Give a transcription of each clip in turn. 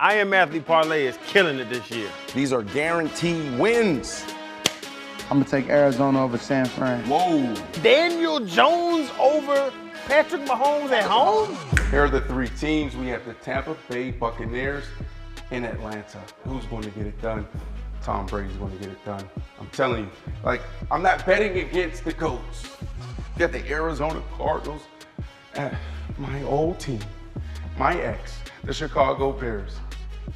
I Am Athlete Parlay is killing it this year. These are guaranteed wins. I'm gonna take Arizona over San Fran. Whoa. Daniel Jones over Patrick Mahomes at home? Here are the three teams. We have the Tampa Bay Buccaneers in Atlanta. Who's going to get it done? Tom Brady's going to get it done. I'm telling you, like, I'm not betting against the Colts. You got the Arizona Cardinals, my old team, my ex, the Chicago Bears.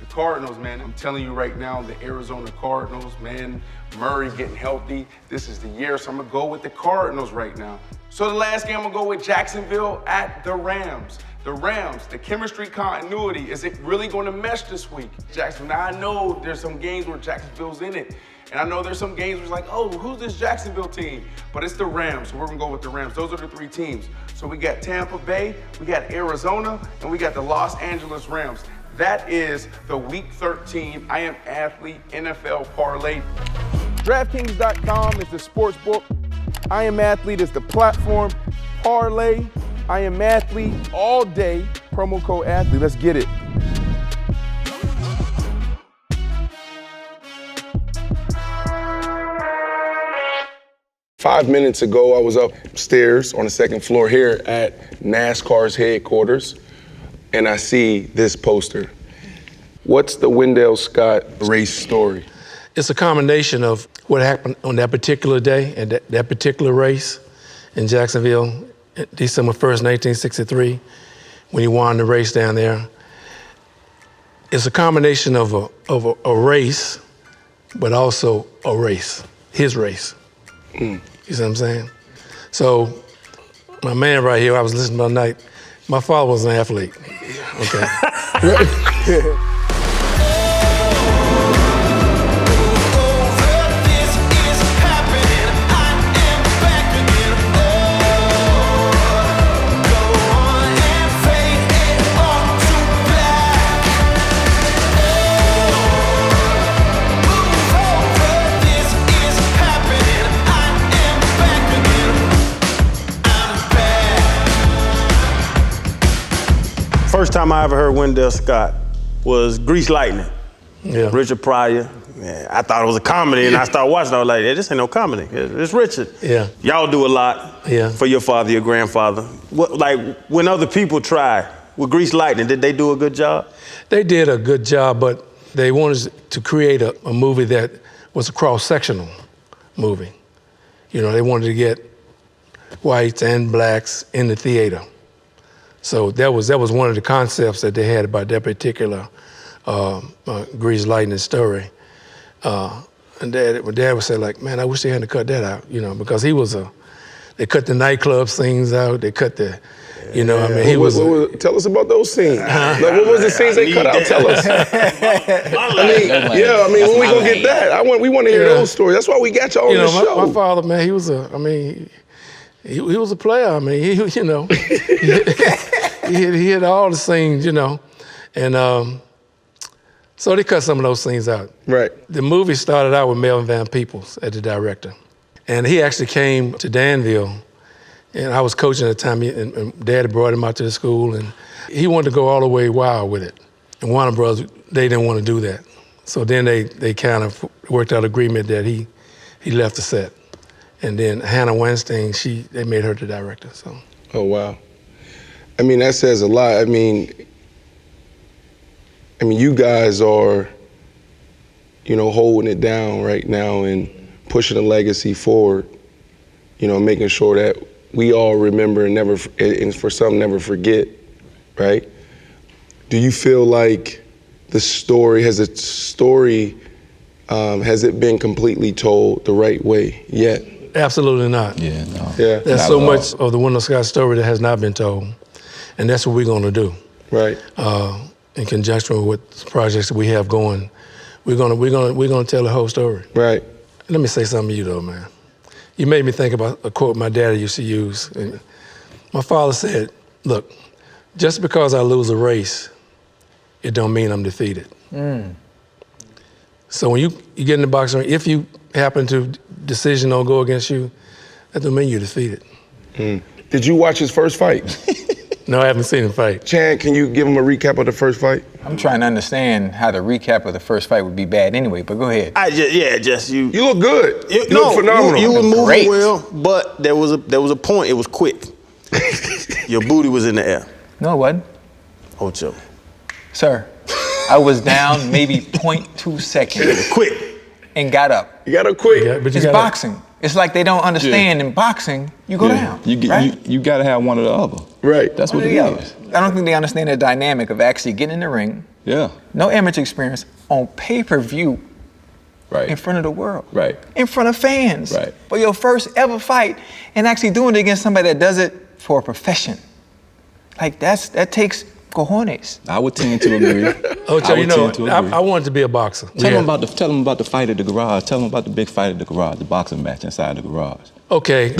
The Cardinals, man, I'm telling you right now, the Arizona Cardinals, man, Murray getting healthy. This is the year, so I'm gonna go with the Cardinals right now. So the last game, I'm gonna go with Jacksonville at the Rams. The Rams, the chemistry continuity, is it really gonna mesh this week? Jacksonville, now I know there's some games where Jacksonville's in it, and I know there's some games where it's like, oh, who's this Jacksonville team? But it's the Rams, so we're gonna go with the Rams. Those are the three teams. So we got Tampa Bay, we got Arizona, and we got the Los Angeles Rams. That is the Week 13 I Am Athlete NFL Parlay. DraftKings.com is the sports book. I Am Athlete is the platform. Parlay, I Am Athlete, all day. Promo code athlete. Let's get it. Five minutes ago, I was upstairs on the second floor here at Nascar's headquarters, and I see this poster. What's the Wendell Scott race story? It's a combination of what happened on that particular day and that particular race in Jacksonville, December 1st, 1963, when he won the race down there. It's a combination of a race, but also a race, his race. You see what I'm saying? So my man right here, I was listening all night, my father was an athlete, okay? First time I ever heard Wendell Scott was Grease Lightning. Yeah. Richard Pryor. Man, I thought it was a comedy, and I started watching. I was like, yeah, this ain't no comedy. It's Richard. Yeah. Y'all do a lot for your father, your grandfather. What, like, when other people try with Grease Lightning, did they do a good job? They did a good job, but they wanted to create a movie that was a cross-sectional movie. You know, they wanted to get whites and blacks in the theater. So that was one of the concepts that they had about that particular Grease Lightning story. And Dad would say, like, man, I wish they hadn't cut that out, you know, because he was they cut the nightclub scenes out, they cut the, you know, I mean, he was. Tell us about those scenes. Like, what was the scenes they cut out? Tell us. When we gonna get that? We want to hear those stories. That's why we got y'all on the show. My father, man, he was he was a player. I mean, he you know, he had all the scenes, you know, and so they cut some of those scenes out. Right. The movie started out with Melvin Van Peebles as the director, and he actually came to Danville, and I was coaching at the time, and Dad brought him out to the school, and he wanted to go all the way wild with it. And Warner Brothers, they didn't want to do that, so then they kind of worked out agreement that he left the set. And then Hannah Weinstein, they made her the director, so. Oh, wow. I mean, that says a lot. I mean, you guys are, you know, holding it down right now and pushing the legacy forward, you know, making sure that we all remember and for some never forget, right? Do you feel like has it been completely told the right way yet? Absolutely not. Yeah, no. Yeah. There's so much of the Wendell Scott story that has not been told, and that's what we're going to do. Right. In conjunction with the projects that we have going, we're gonna tell the whole story. Right. Let me say something to you though, man. You made me think about a quote my daddy used to use. And my father said, "Look, just because I lose a race, it don't mean I'm defeated." So when you get in the boxing ring, if you happen to decision don't go against you, that don't mean you're defeated. Did you watch his first fight? No, I haven't seen him fight. Chan, can you give him a recap of the first fight? I'm trying to understand how the recap of the first fight would be bad anyway, but go ahead. You look good. You look phenomenal. You were moving Great. well, but there was a point. It was quick. Your booty was in the air. No, it wasn't. Ocho. Sir, I was down maybe 0.2 seconds. Quick. And got up. You got to quit. Yeah, but you It's gotta- boxing. It's like they don't understand in boxing, you go down. You got to have one or the other. Right. That's what it is. I don't think they understand the dynamic of actually getting in the ring, Yeah. no amateur experience, on pay-per-view Right. in front of the world. Right. In front of fans. Right. For your first ever fight and actually doing it against somebody that does it for a profession. Like that takes cojones. I would tend to agree. Ocho, I would tend to agree. I wanted to be a boxer. Tell them about the fight at the garage. Tell them about the big fight at the garage, the boxing match inside the garage. Okay.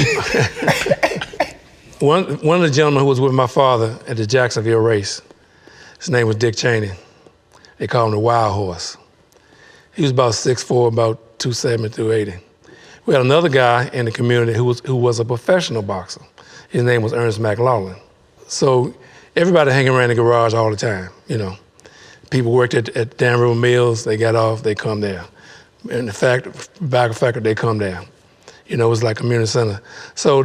One of the gentlemen who was with my father at the Jacksonville race, his name was Dick Cheney. They called him the Wild Horse. He was about 6'4", about 270, 280. We had another guy in the community who was a professional boxer. His name was Ernest McLaughlin. So everybody hanging around the garage all the time, you know. People worked at Dan River Mills, they got off, they come there. And the fact, back of fact, they come down. You know, it was like community center. So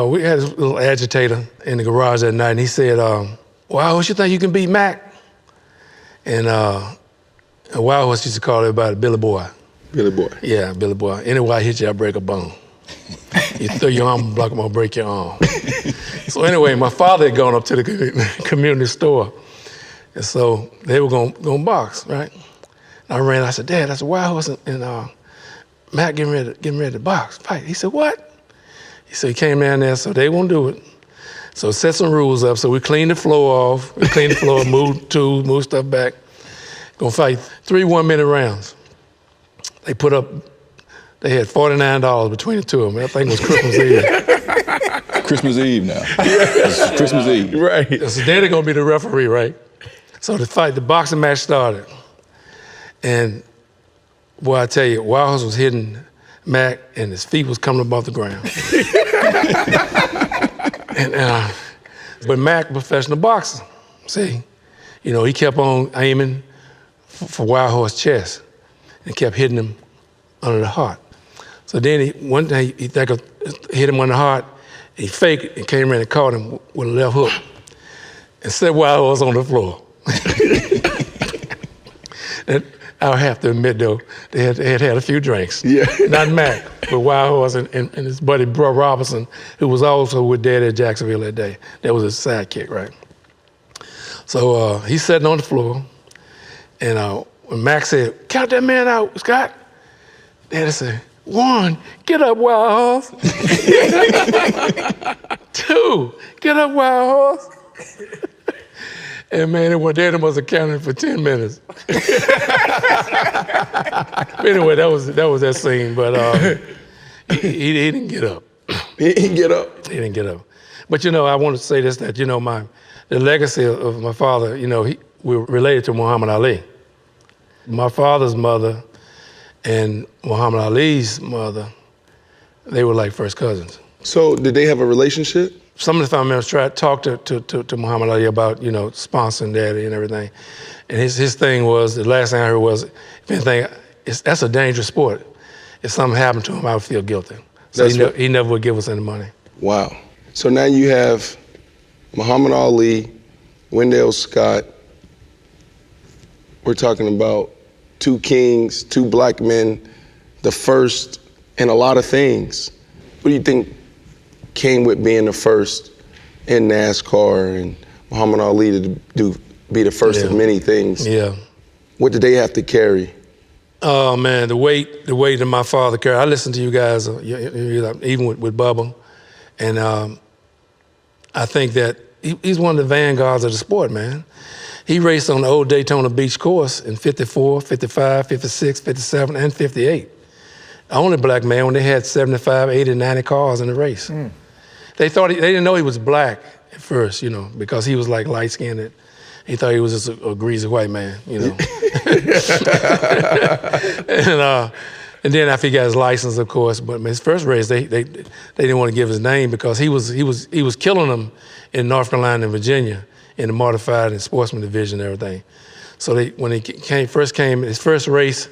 we had this little agitator in the garage that night, and he said, Wild Horse, you think you can beat Mac? And Wild Horse used to call everybody Billy Boy. Billy Boy. Yeah, Billy Boy. Anyway, I hit you, I break a bone. You throw your arm, block, I'm gonna break your arm. So anyway, my father had gone up to the community store. And so they were gonna box, right? And I ran, I said, Dad, that's a Wild Horse and Matt getting ready to box, fight. He said, what? He said, he came down there, so they won't do it. So set some rules up. So we cleaned the floor off, moved tools, moved stuff back. Gonna fight 3 1-minute rounds. They had $49 between the two of them. That thing was Christmas Eve. Christmas Eve now. It's Christmas Eve. Right. So they're gonna be the referee, right? So the boxing match started. And boy, I tell you, Wild Horse was hitting Mac and his feet was coming above the ground. But Mac, professional boxer, see? You know, he kept on aiming for Wild Horse's chest and kept hitting him under the heart. So then one day he hit him on the heart, he faked it and came in and caught him with a left hook and set Wild Horse on the floor. And I'll have to admit though, they had a few drinks. Yeah. Not Mac, but Wild Horse and his buddy Bro Robinson, who was also with Dad at Jacksonville that day. That was his sidekick, right? So he's sitting on the floor, and when Mac said, count that man out, Scott, Daddy said, 1, get up, Wild Horse. 2, get up, Wild Horse. And man, Daddy must have counted for 10 minutes. Anyway, that was that scene, but he didn't get up. He didn't get up. He didn't get up. But you know, I want to say this, that, you know, the legacy of my father, you know, we're related to Muhammad Ali. My father's mother and Muhammad Ali's mother, they were like first cousins. So did they have a relationship? Some of the family members tried to talk to Muhammad Ali about, you know, sponsoring Daddy and everything. And his thing was, the last thing I heard was, if anything, that's a dangerous sport. If something happened to him, I would feel guilty. So he never would give us any money. Wow. So now you have Muhammad Ali, Wendell Scott. We're talking about 2 kings, 2 black men, the first in a lot of things. What do you think came with being the first in NASCAR and Muhammad Ali to be the first of many things? Yeah. What did they have to carry? Oh man, the weight that my father carried. I listened to you guys, even with Bubba, and I think that he's one of the vanguards of the sport, man. He raced on the old Daytona Beach course in 54, 55, 56, 57, and 58. The only black man when they had 75, 80, 90 cars in the race. They didn't know he was black at first, you know, because he was like light-skinned. He thought he was just a greasy white man, you know. And then after he got his license, of course, but his first race, they didn't want to give his name because he was killing them in North Carolina and Virginia in the modified and sportsman division and everything. So when he first came, his first race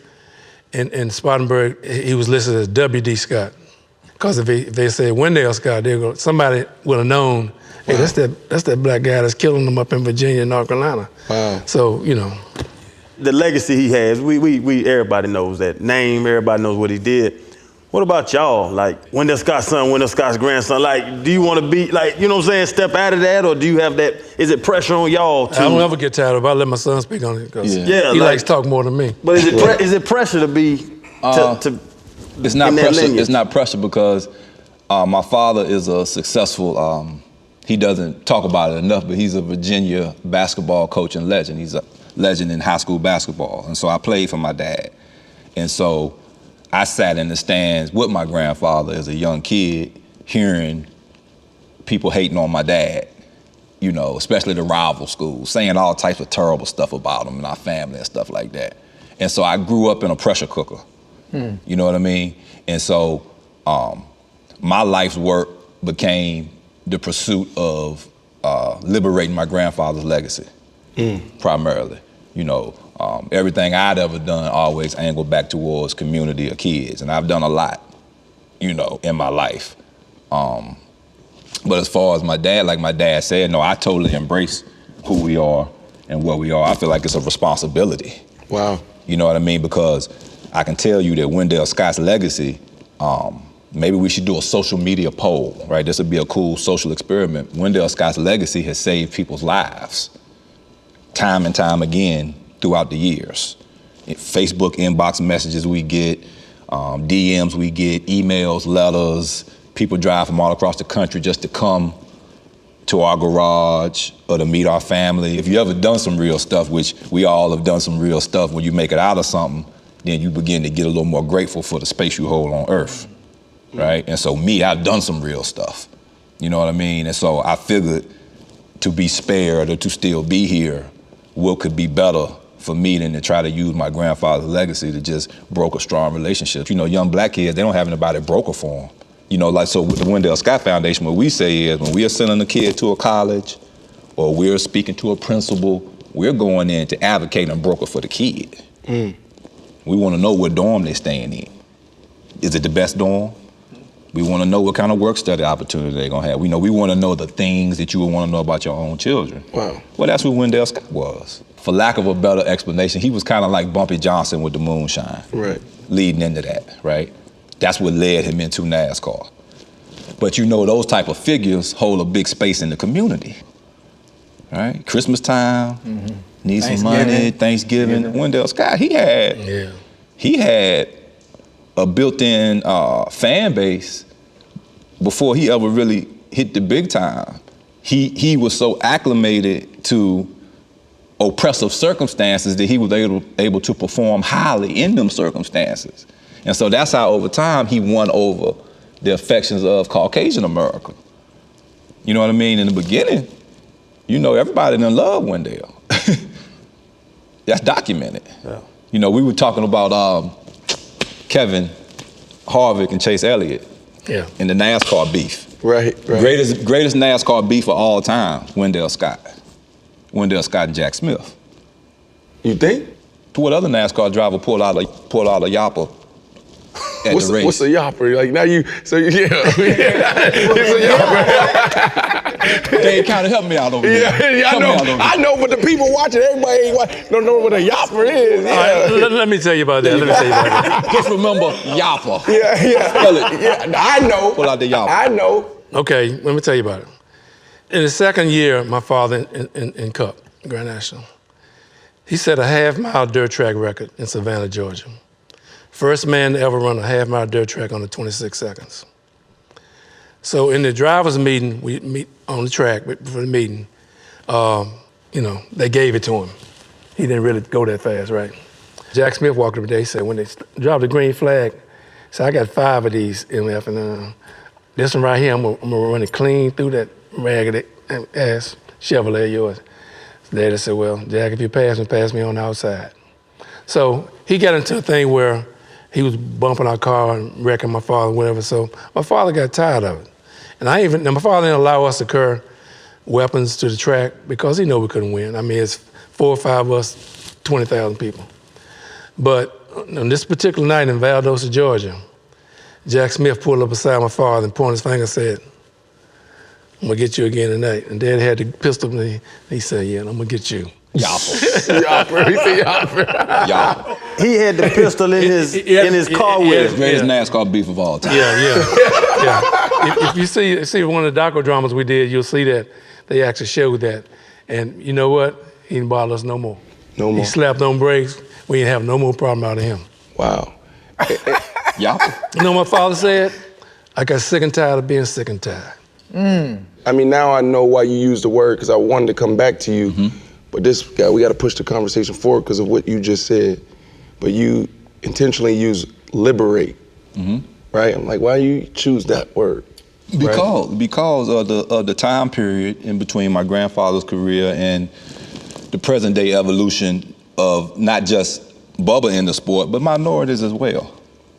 in Spartanburg, he was listed as W.D. Scott. Because if they said Wendell Scott, somebody would have known, hey, that's that black guy that's killing them up in Virginia and North Carolina. Wow. So, you know. The legacy he has, we everybody knows that name, everybody knows what he did. What about y'all? Like Wendell Scott's son, Wendell Scott's grandson, like, do you want to be, like, you know what I'm saying, step out of that, or do you have that, is it pressure on y'all to? I don't ever get tired of it. I let my son speak on it because he like, likes to talk more than me. But is it pressure to be, to It's not in that pressure. lineage? It's not pressure because my father is a successful, he doesn't talk about it enough, but he's a Virginia basketball coach and legend. He's a legend in high school basketball. And so I played for my dad. And so I sat in the stands with my grandfather as a young kid, hearing people hating on my dad, you know, especially the rival schools, saying all types of terrible stuff about him and our family and stuff like that. And so I grew up in a pressure cooker. You know what I mean? And so my life's work became the pursuit of liberating my grandfather's legacy, primarily. You know, everything I'd ever done always angled back towards community or kids, and I've done a lot, you know, in my life. But as far as my dad, like my dad said, no, I totally embrace who we are and what we are. I feel like it's a responsibility. Wow. You know what I mean? Because I can tell you that Wendell Scott's legacy, maybe we should do a social media poll, right? This would be a cool social experiment. Wendell Scott's legacy has saved people's lives time and time again throughout the years. Facebook inbox messages we get, DMs we get, emails, letters, people drive from all across the country just to come to our garage or to meet our family. If you ever done some real stuff, which we all have done some real stuff, when you make it out of something, then you begin to get a little more grateful for the space you hold on earth, right? And so I've done some real stuff, you know what I mean? And so I figured to be spared or to still be here, what could be better for me than to try to use my grandfather's legacy to just broker strong relationships. You know, young black kids, they don't have anybody broker for them. You know, like, so with the Wendell Scott Foundation, what we say is when we are sending a kid to a college or we're speaking to a principal, we're going in to advocate and broker for the kid. We want to know what dorm they're staying in. Is it the best dorm? We want to know what kind of work study opportunity they're going to have. We want to know the things that you would want to know about your own children. Wow. Well, that's what Wendell Scott was. For lack of a better explanation, he was kind of like Bumpy Johnson with the moonshine. Right. Leading into that, right? That's what led him into NASCAR. But you know, those type of figures hold a big space in the community, right? Christmas time, need some money, Thanksgiving. Wendell Scott, he had a built-in fan base before he ever really hit the big time. He was so acclimated to oppressive circumstances that he was able to perform highly in them circumstances. And so that's how over time he won over the affections of Caucasian America. You know what I mean? In the beginning, you know, everybody didn't love Wendell. That's documented. Yeah. You know, we were talking about Kevin Harvick and Chase Elliott in the NASCAR beef. Right. Greatest NASCAR beef of all time, Wendell Scott and Jack Smith. You think? What other NASCAR driver pulled out a yapper at the race? What's a yapper? Like now it's a yapper. They kind of helped me out over there. Yeah, I know, but the people watching, everybody don't know what a yapper is. Yeah. All right, let me tell you about that. Just remember yapper. Yeah. Spell it. Yeah, I know. Pull out the yapper. I know. Okay, let me tell you about it. In the second year, my father in Cup, Grand National, he set a half-mile dirt track record in Savannah, Georgia. First man to ever run a half-mile dirt track under 26 seconds. So in the driver's meeting, we meet on the track for the meeting, you know, they gave it to him. He didn't really go that fast, right? Jack Smith walked up there, he said, when they dropped the green flag, he said, I got 5 of these MF, and this one right here, I'm gonna run it clean through that raggedy ass Chevrolet of yours. Daddy said, well, Jack, if you pass me on the outside. So he got into a thing where he was bumping our car and wrecking my father, whatever. So my father got tired of it. And my father didn't allow us to carry weapons to the track because he knew we couldn't win. I mean, it's 4 or 5 of us, 20,000 people. But on this particular night in Valdosta, Georgia, Jack Smith pulled up beside my father and pointed his finger and said, "I'm gonna get you again tonight." And Dad had the pistol and he said, "Yeah, I'm gonna get you." Yopper. Yopper. He said yopper. Yopper. He had the pistol in his car with him. Greatest NASCAR beef of all time. Yeah. If you see one of the docudramas we did, you'll see that they actually showed that. And you know what? He didn't bother us no more. No more. He slapped on brakes. We didn't have no more problem out of him. Wow. Yopper. You know what my father said? I got sick and tired of being sick and tired. I mean, now I know why you used the word, because I wanted to come back to you. But we got to push the conversation forward because of what you just said. But you intentionally use liberate, right? I'm like, why you choose that word? Because of the time period in between my grandfather's career and the present day evolution of not just Bubba in the sport, but minorities as well.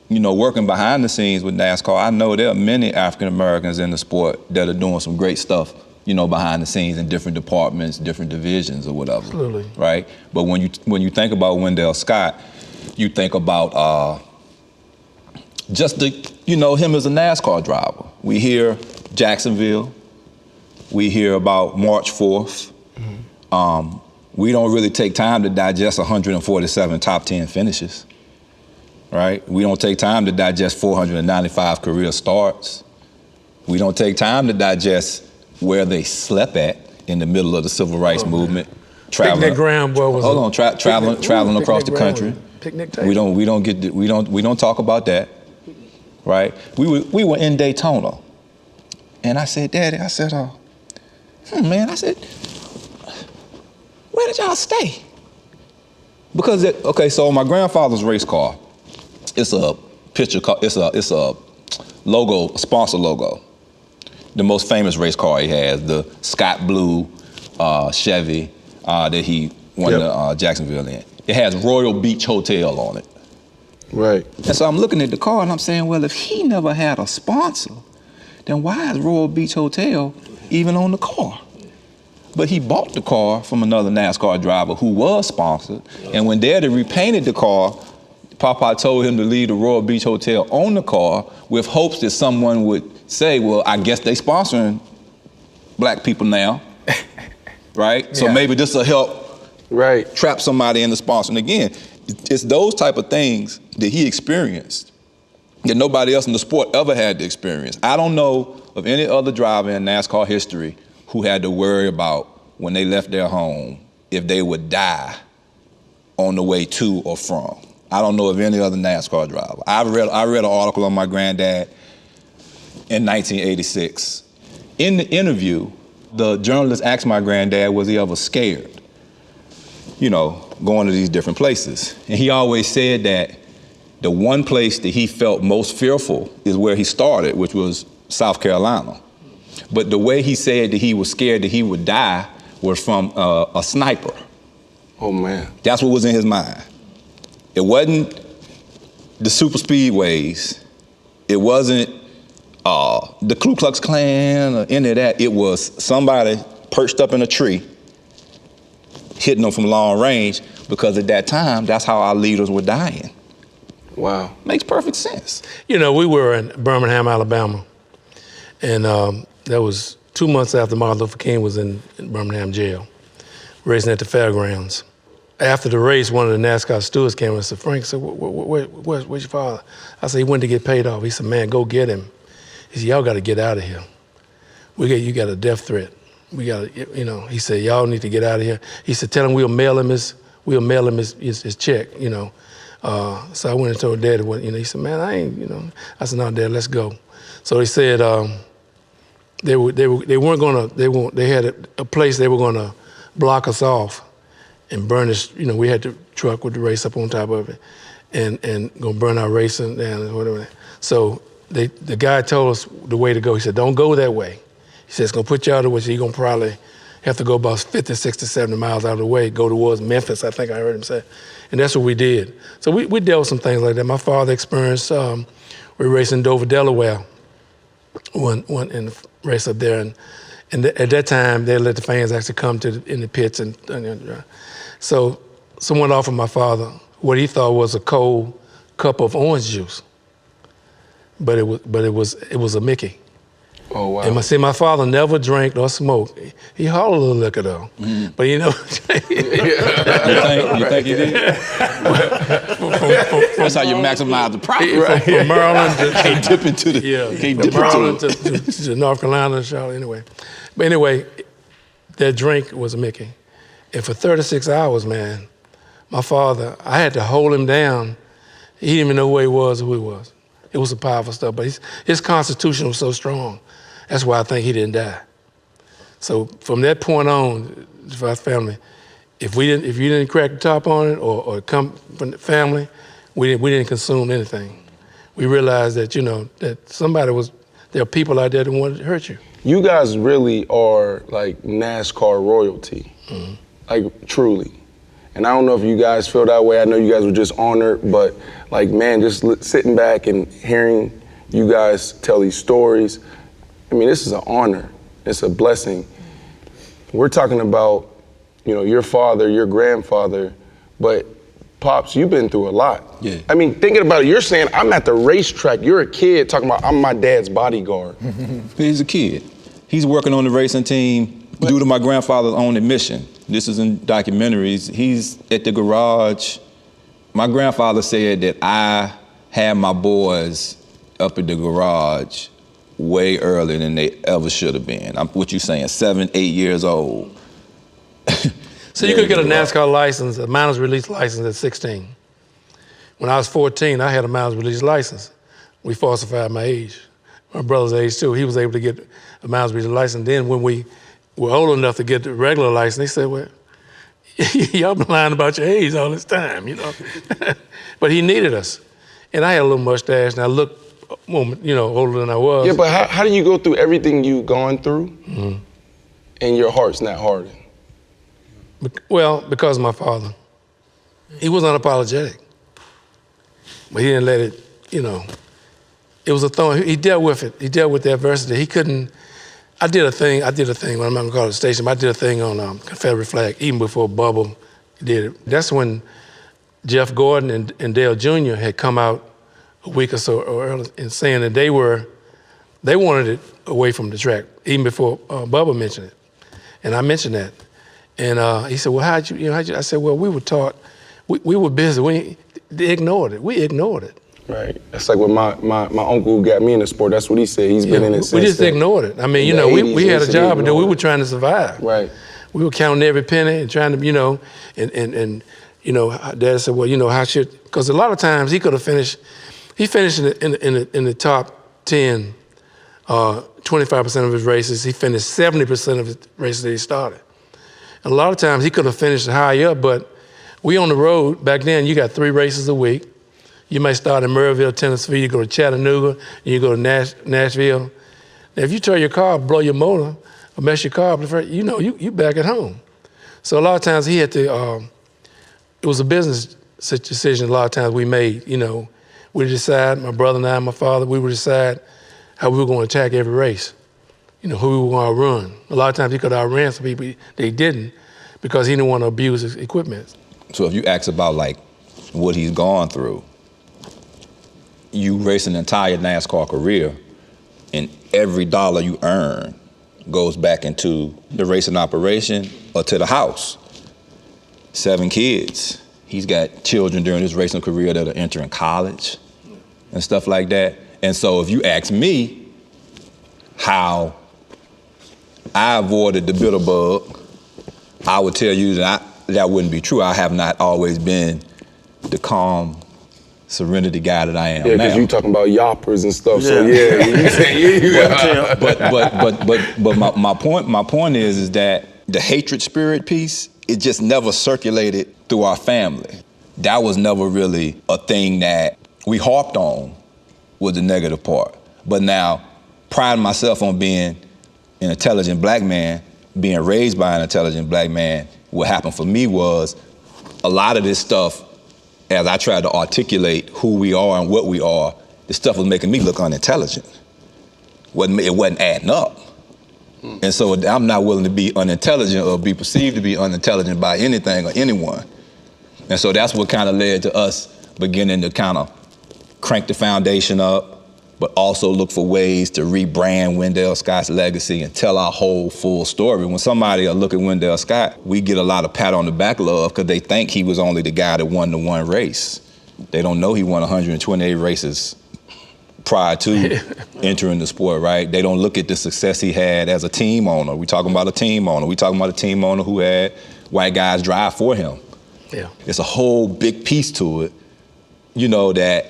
You know, working behind the scenes with NASCAR, I know there are many African Americans in the sport that are doing some great stuff, you know, behind the scenes in different departments, different divisions or whatever. Absolutely. Right? But when you think about Wendell Scott, you think about just him as a NASCAR driver. We hear Jacksonville, we hear about March 4th. We don't really take time to digest 147 top 10 finishes, right? We don't take time to digest 495 career starts. We don't take time to digest where they slept at in the middle of the civil rights movement. Picnic ground, boy, was traveling across the country. Picnic table. We don't talk about that, right? We were in Daytona, and I said, Daddy, I said, man, I said, where did y'all stay? Because so my grandfather's race car, it's a picture car, it's a logo, sponsor logo. The most famous race car he has, the Scott Blue Chevy that he won the Jacksonville in. It has Royal Beach Hotel on it. Right. And so I'm looking at the car and I'm saying, well, if he never had a sponsor, then why is Royal Beach Hotel even on the car? But he bought the car from another NASCAR driver who was sponsored. And when Daddy repainted the car, Papa told him to leave the Royal Beach Hotel on the car with hopes that someone would say, well, I guess they sponsoring black people now, right? So maybe this will help trap somebody into sponsoring. Again, it's those type of things that he experienced that nobody else in the sport ever had to experience. I don't know of any other driver in NASCAR history who had to worry about when they left their home if they would die on the way to or from. I don't know of any other NASCAR driver. I read an article on my granddad in 1986. In the interview, the journalist asked my granddad, was he ever scared, going to these different places? And he always said that the one place that he felt most fearful is where he started, which was South Carolina. But the way he said that he was scared that he would die was from a sniper. Oh, man. That's what was in his mind. It wasn't the super speedways. It wasn't the Ku Klux Klan or any of that. It was somebody perched up in a tree hitting them from long range, because at that time, that's how our leaders were dying. Wow. Makes perfect sense. We were in Birmingham, Alabama, and that was 2 months after Martin Luther King was in Birmingham jail, racing at the fairgrounds. After the race, one of the NASCAR stewards came and said, Frank, said, where's your father? I said, he went to get paid off. He said, man, go get him. He said, y'all got to get out of here. You got a death threat. He said, y'all need to get out of here. He said, tell him we'll mail him his check, So I went and told Daddy what, he said, man, I ain't, I said, no, Dad, let's go. So they said they had a place they were gonna block us off and burn us, we had the truck with the race up on top of it and gonna burn our racing down and whatever. So the guy told us the way to go. He said, don't go that way. He said, it's gonna put you out of the way, so you're gonna probably have to go about 50, 60, 70 miles out of the way, go towards Memphis, I think I heard him say. And that's what we did. So we dealt with some things like that. My father experienced, we raced in Dover, Delaware, one in the race up there. And at that time, they let the fans actually come in the pits. So someone offered my father what he thought was a cold cup of orange juice. But it was a Mickey. Oh, wow. And my father never drank or smoked. He hauled a little liquor though. But you know. You think he did? That's how you maximize the profit. From Maryland to Can't dip into the. from Maryland to North Carolina and Charlotte anyway. But anyway, that drink was a Mickey. And for 36 hours, man, my father, I had to hold him down. He didn't even know where he was or who he was. It was some powerful stuff, but his constitution was so strong. That's why I think he didn't die. So from that point on, for our family, if you didn't crack the top on it or come from the family, we didn't consume anything. We realized that, that there are people out there that wanted to hurt you. You guys really are like NASCAR royalty, like truly. And I don't know if you guys feel that way. I know you guys were just honored, but like, man, just sitting back and hearing you guys tell these stories, I mean, this is an honor. It's a blessing. We're talking about, your father, your grandfather, but Pops, you've been through a lot. Yeah. I mean, thinking about it, you're saying I'm at the racetrack. You're a kid talking about I'm my dad's bodyguard. He's a kid. He's working on the racing team due to my grandfather's own admission. This is in documentaries. He's at the garage. My grandfather said that I had my boys up at the garage way earlier than they ever should have been. What you saying, 7, 8 years old. So you could get a NASCAR license, a mileage release license at 16. When I was 14, I had a mileage release license. We falsified my age. My brother's age too. He was able to get a mileage release license. Then when we were old enough to get the regular license, they said, well, y'all been lying about your age all this time, But he needed us. And I had a little mustache and I looked, older than I was. Yeah, but how do you go through everything you've gone through and your heart's not hardened? Well, because of my father. He was unapologetic. But he didn't let it, it was a thorn. He dealt with it. He dealt with the adversity. He couldn't, I did a thing, when I'm not gonna call it a station, but I did a thing on Confederate flag, even before Bubba did it. That's when Jeff Gordon and Dale Jr. had come out a week or so earlier and saying that they wanted it away from the track, even before Bubba mentioned it. And I mentioned that. And he said, well, how'd you, I said, well, we were taught, we were busy, they ignored it. We ignored it. Right. That's like what my uncle who got me in the sport, that's what he said. He's been in it since. We just ignored it. I mean, we had a job to do. We were trying to survive. Right. We were counting every penny and trying to, and Dad said, well, how should, because a lot of times he could have finished, he finished in the top 10, 25% of his races. He finished 70% of his races that he started. And a lot of times he could have finished high up, but we on the road, back then you got 3 races a week. You may start in Murrayville, Tennessee, you go to Chattanooga, and you go to Nashville. Now if you tear your car, blow your motor, or mess your car up, you back at home. So a lot of times he had to, it was a business decision a lot of times we made, We decide, my brother and I, my father, we would decide how we were going to attack every race. Who we were going to outrun. A lot of times he could outran some people that he didn't because he didn't want to abuse his equipment. So if you ask about like what he's gone through, you race an entire NASCAR career and every dollar you earn goes back into the racing operation or to the house. 7 kids. He's got children during his racing career that are entering college and stuff like that. And so if you ask me how I avoided the bitter bug, I would tell you that that wouldn't be true. I have not always been the calm, serenity guy that I am now. Yeah, because you talking about yoppers and stuff. So But my point is that the hatred spirit piece, it just never circulated through our family. That was never really a thing that we harped on, was the negative part. But now, priding myself on being an intelligent black man, being raised by an intelligent black man, what happened for me was a lot of this stuff, as I tried to articulate who we are and what we are, this stuff was making me look unintelligent. It wasn't adding up. And so I'm not willing to be unintelligent or be perceived to be unintelligent by anything or anyone. And so that's what kind of led to us beginning to kind of crank the foundation up, but also look for ways to rebrand Wendell Scott's legacy and tell our whole full story. When somebody look at Wendell Scott, we get a lot of pat on the back love because they think he was only the guy that won the one race. They don't know he won 128 races prior to entering the sport, right? They don't look at the success he had as a team owner. We talking about a team owner. We talking about a team owner who had white guys drive for him. Yeah. It's a whole big piece to it, that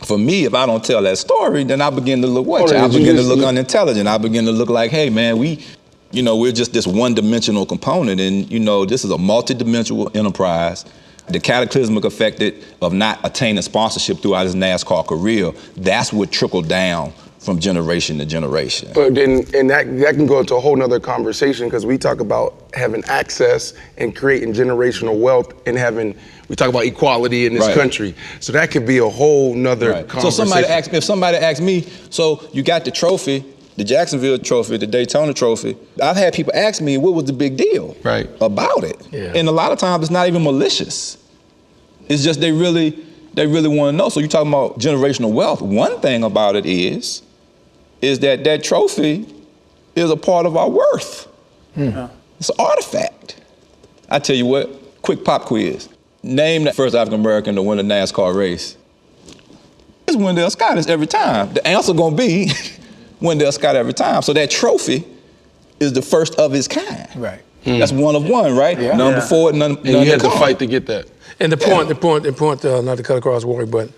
for me, if I don't tell that story, then I begin to look I begin to look unintelligent. I begin to look like, hey man, we're just this one-dimensional component, and this is a multi-dimensional enterprise. The cataclysmic effect of not attaining sponsorship throughout his NASCAR career, that's what trickled down from generation to generation. But then, and that can go into a whole nother conversation, because we talk about having access and creating generational wealth and we talk about equality in this country. So that could be a whole nother conversation. So if somebody asks me, so you got the trophy, the Jacksonville trophy, the Daytona trophy, I've had people ask me what was the big deal about it. Yeah. And a lot of times it's not even malicious. It's just they really want to know. So you're talking about generational wealth. One thing about it is that trophy is a part of our worth. It's an artifact. I tell you what, quick pop quiz. Name the first African American to win a NASCAR race. It's Wendell Scott. It's every time. The answer gonna be Wendell Scott every time. So that trophy is the first of its kind. Right. That's one of one, right? Yeah. None before it, none and you had to fight to get that. And the point, not to cut across Warrick, but,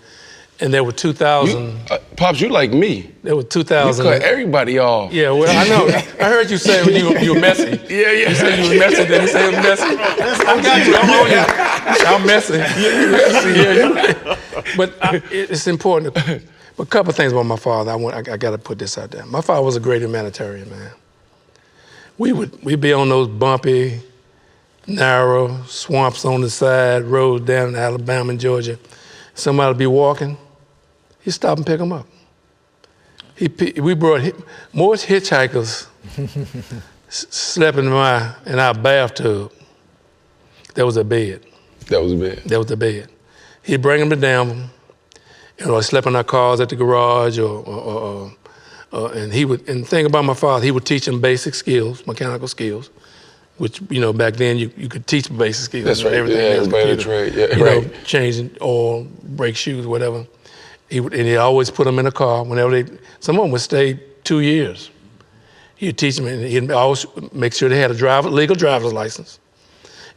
and there were 2,000. Pops, you like me. There were 2,000. You cut everybody off. Yeah, well, I know. I heard you say when you were messy. Yeah. You said you were messy, then you said you were messy. I got you. I'm on you. I'm messy. Yeah. But it's important. But a couple of things about my father. I got to put this out there. My father was a great humanitarian, man. We'd be on those bumpy, narrow swamps on the side, roads down in Alabama and Georgia. Somebody would be walking, he'd stop and pick them up. We brought more hitchhikers slept in our bathtub. There was a bed. That was a bed. That was the bed. He'd bring them to Danville, slept in our cars at the garage, and the thing about my father, he would teach them basic skills, mechanical skills, which, back then you could teach basic skills. That's right. Everything. Yeah, trade. Yeah, changing oil, brake shoes, whatever. He'd always put them in a car whenever some of them would stay 2 years. He'd teach them, and he'd always make sure they had a legal driver's license.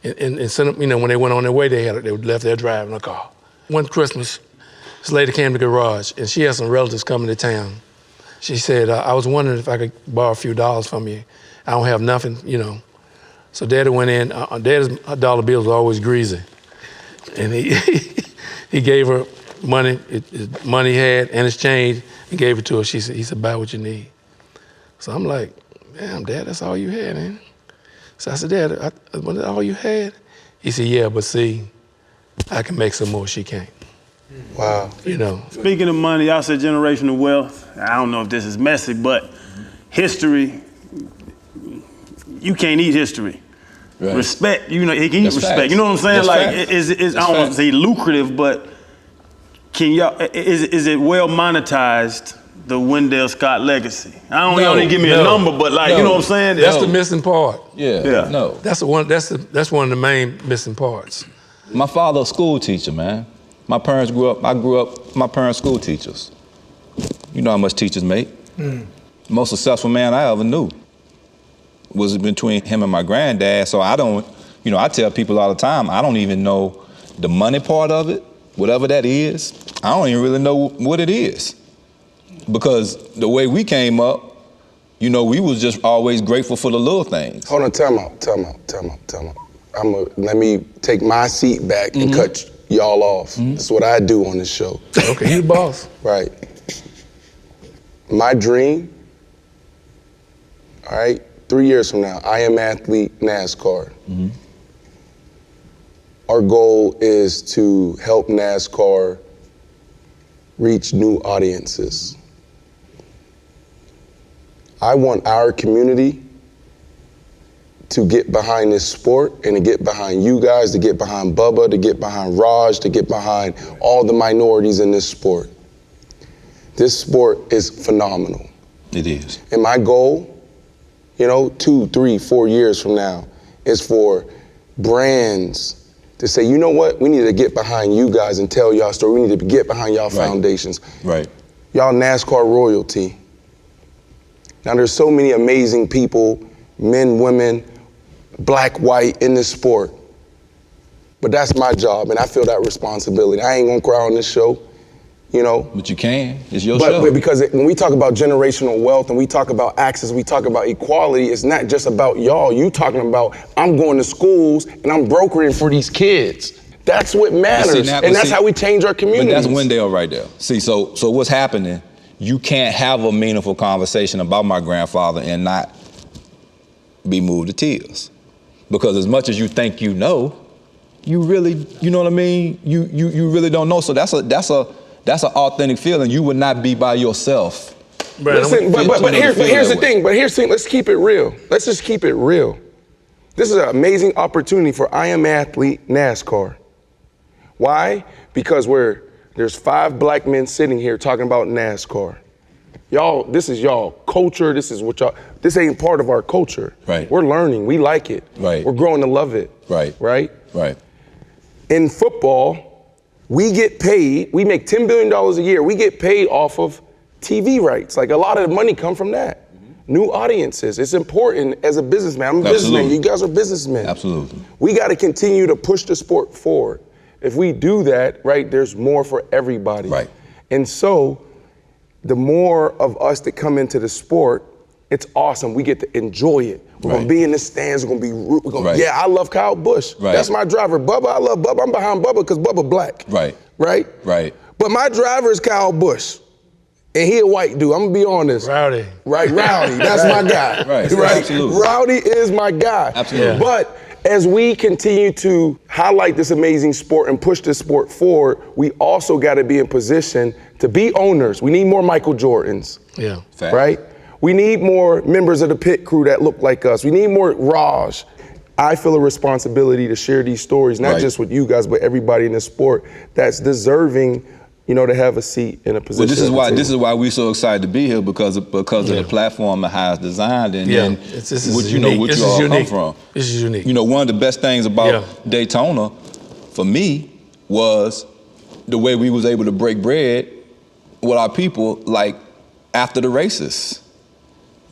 And send them, when they went on their way, they left their drive in a car. One Christmas, this lady came to the garage, and she had some relatives coming to town. She said, I was wondering if I could borrow a few dollars from you. I don't have nothing, So Daddy went in. Daddy's dollar bills were always greasy. And he gave her money, money he had, and his change, and gave it to her. He said, buy what you need. So I'm like, damn, Dad, that's all you had, man. So I said, Dad, was that all you had? He said, yeah, but see, I can make some more, she can't. Wow. Speaking of money, y'all said generational wealth. I don't know if this is messy, but history, you can't eat history. Right. Respect, he can eat respect. Facts. You know what I'm saying? That's I don't want to say lucrative, but is it well monetized, the Wendell Scott legacy? Y'all didn't give me a number, but you know what I'm saying? That's the missing part. Yeah. No. That's one of the main missing parts. My father a school teacher, man. I grew up my parents school teachers. You know how much teachers make. Most successful man I ever knew was between him and my granddad. So I tell people all the time, I don't even know the money part of it, whatever that is. I don't even really know what it is. Because the way we came up, we was just always grateful for the little things. Hold on, time out. Let me take my seat back and cut y'all off. That's what I do on this show. Okay, you the boss. Right. My dream, all right, 3 years from now, I Am Athlete NASCAR. Our goal is to help NASCAR reach new audiences. I want our community to get behind this sport and to get behind you guys, to get behind Bubba, to get behind Raj, to get behind all the minorities in this sport. This sport is phenomenal. It is. And my goal, 2, 3, 4 years from now, is for brands to say, you know what, we need to get behind you guys and tell y'all story. We need to get behind y'all foundations. Right. Y'all NASCAR royalty. Now there's so many amazing people, men, women, black, white, in this sport. But that's my job, and I feel that responsibility. I ain't gonna cry on this show, But you can, it's your show. But because when we talk about generational wealth and we talk about access, we talk about equality, it's not just about y'all. You talking about, I'm going to schools and I'm brokering for these kids. That's what matters, and that's how we change our communities. But that's Wendell right there. See, so what's happening, you can't have a meaningful conversation about my grandfather and not be moved to tears. Because as much as you think you know, you really, you know what I mean? You really don't know. So that's an authentic feeling. You would not be by yourself. Listen, but here's the thing. Let's keep it real. Let's just keep it real. This is an amazing opportunity for I Am Athlete NASCAR. Why? Because there's 5 black men sitting here talking about NASCAR. Y'all, this is y'all culture. This ain't part of our culture. Right. We're learning. We like it. Right. We're growing to love it. Right. Right? Right. In football, we get paid. We make $10 billion a year. We get paid off of TV rights. Like, a lot of the money come from that. New audiences. It's important as a businessman. I'm a businessman. You guys are businessmen. Absolutely. We got to continue to push the sport forward. If we do that, right, there's more for everybody. Right. And so, the more of us that come into the sport, it's awesome. We get to enjoy it. We're gonna be in the stands. We're gonna be. Yeah, I love Kyle Busch. Right. That's my driver. Bubba, I love Bubba. I'm behind Bubba because Bubba black. Right. Right. Right. But my driver is Kyle Busch, and he a white dude. I'm gonna be honest. Rowdy. Right, Rowdy. That's my guy. Right. Absolutely. Rowdy is my guy. Absolutely. Yeah. But as we continue to highlight this amazing sport and push this sport forward, we also got to be in position to be owners. We need more Michael Jordans. Yeah. Fact. Right? We need more members of the pit crew that look like us. We need more Raj. I feel a responsibility to share these stories, not just with you guys, but everybody in the sport that's deserving, to have a seat in a position. Well, this is why we're so excited to be here because of the platform and how it's designed and This is what unique. you all come from. This is unique. One of the best things about Daytona for me was the way we was able to break bread with our people, like after the races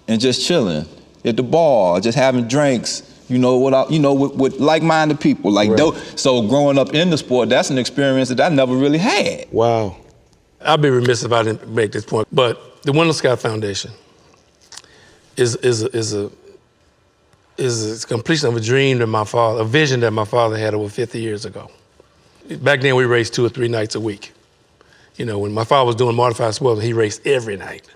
and just chilling at the bar, just having drinks, with like-minded people. So growing up in the sport, that's an experience that I never really had. Wow. I'd be remiss if I didn't make this point, but the Wendell Scott Foundation is a completion of a dream that a vision that my father had over 50 years ago. Back then, we raced 2 or 3 nights a week. When my father was doing modified sport, he raced every night,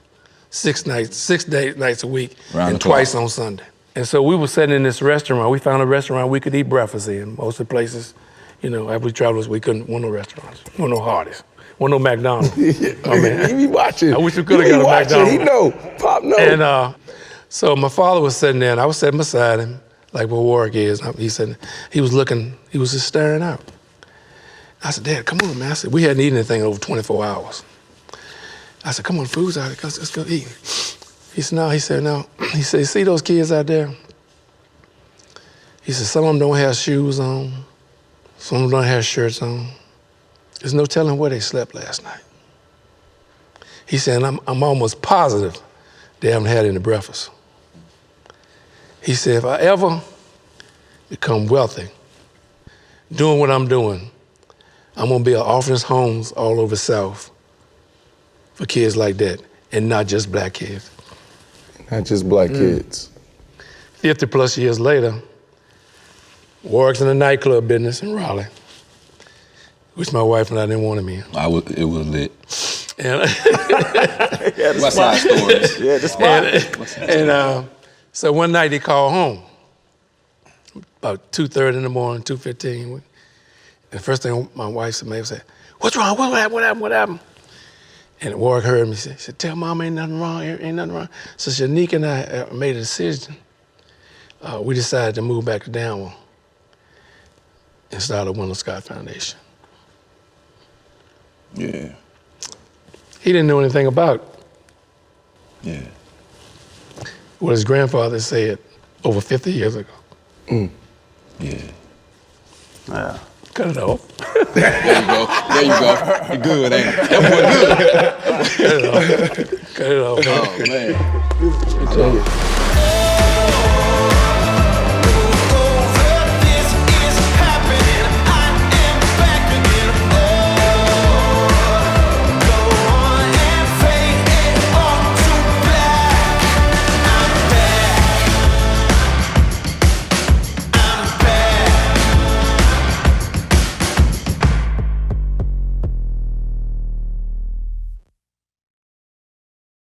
6 nights a week, and twice on Sunday. And so we were sitting in this restaurant. We found a restaurant we could eat breakfast in. Most of the places, after we traveled, we couldn't, want no restaurants, want no Hardee's, want no McDonald's. Oh, man. He be watching. I wish we could have got a McDonald's. He know. Pop know. And so my father was sitting there, and I was sitting beside him, like where Warrick is. He said, he was looking, he was just staring out. I said, Dad, come on, man. I said, we hadn't eaten anything in over 24 hours. I said, come on, food's out there, let's go eat. He said, no. He said, see those kids out there? He said, some of them don't have shoes on. Some of them don't have shirts on. There's no telling where they slept last night. He said, I'm almost positive they haven't had any breakfast. He said, if I ever become wealthy, doing what I'm doing, I'm gonna build orphanage homes all over the South for kids like that, and not just black kids. Not just black kids. 50 plus years later, Warrick's in the nightclub business in Raleigh, which my wife and I didn't want him in. It was lit. And West Side Stories. Yeah, the spot. So one night he called home, about 2:30 in the morning, 2:15. And the first thing my wife said, "What's wrong? What happened? What happened?" And Warrick heard me. He said, "Tell Mom ain't nothing wrong. Ain't nothing wrong." So Shanique and I made a decision. We decided to move back to Downwell and start a Wendell Scott Foundation. Yeah. He didn't know anything about it. Yeah. What his grandfather said over 50 years ago. Yeah. Yeah. Cut it off. There you go. There you go. You're good, ain't it? That boy good. Cut it off. Oh, man. I tell you.